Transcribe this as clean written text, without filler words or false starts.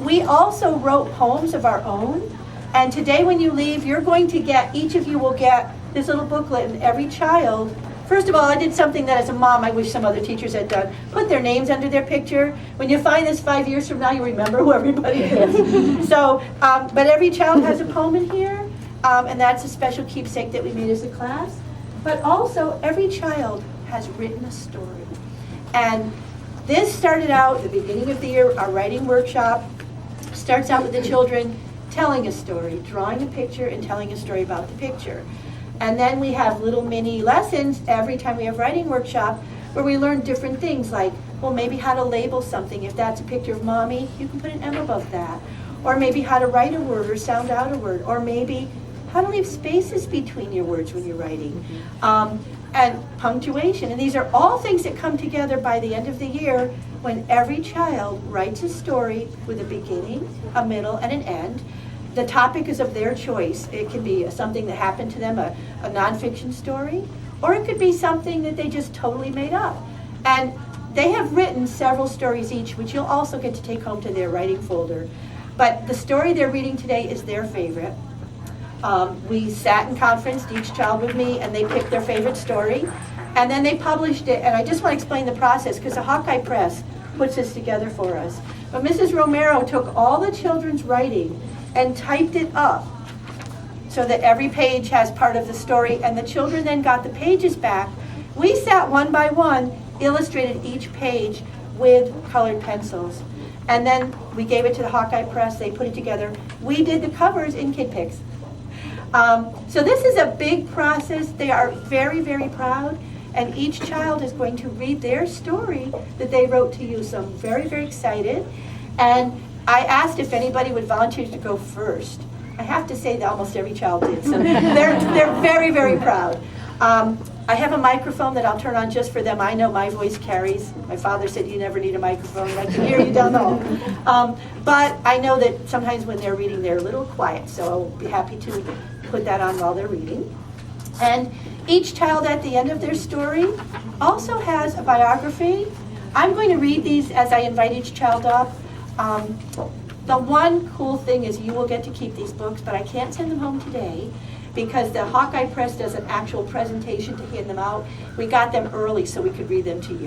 We also wrote poems of our own, and today when you leave, you're going to get, each of you will get this little booklet, and every child, first of all, I did something that as a mom I wish some other teachers had done. Put their names under their picture. When you find this 5 years from now, you remember who everybody is. So, but every child has a poem in here, and that's a special keepsake that we made as a class. But also, every child has written a story. And this started out at the beginning of the year, our writing workshop starts out with the children telling a story, drawing a picture and telling a story about the picture. And then we have little mini lessons every time we have writing workshop where we learn different things like, well, maybe how to label something. If that's a picture of mommy, you can put an M above that. Or maybe how to write a word or sound out a word. Or maybe how to leave spaces between your words when you're writing. And punctuation. And these are all things that come together by the end of the year when every child writes a story with a beginning, a middle, and an end. The topic is of their choice. It can be something that happened to them, a nonfiction story, or it could be something that they just totally made up. And they have written several stories each, which you'll also get to take home to their writing folder. But the story they're reading today is their favorite. We sat and conferenced, each child with me, and they picked their favorite story. And then they published it, and I just want to explain the process, because the Hawkeye Press puts this together for us. But Mrs. Romero took all the children's writing and typed it up so that every page has part of the story, and the children then got the pages back. We sat one by one, illustrated each page with colored pencils. And then we gave it to the Hawkeye Press, they put it together. We did the covers in Kid Picks. So this is a big process. They are very, very proud, and each child is going to read their story that they wrote to you. So I'm very, very excited. And I asked if anybody would volunteer to go first. I have to say that almost every child did. So they're very, very proud. I have a microphone that I'll turn on just for them. I know my voice carries. My father said you never need a microphone. I can hear you down the hall. But I know that sometimes when they're reading, they're a little quiet. So I'll be happy to put that on while they're reading. And each child at the end of their story also has a biography. I'm going to read these as I invite each child up. The one cool thing is you will get to keep these books, but I can't send them home today because the Hawkeye Press does an actual presentation to hand them out. We got them early so we could read them to you.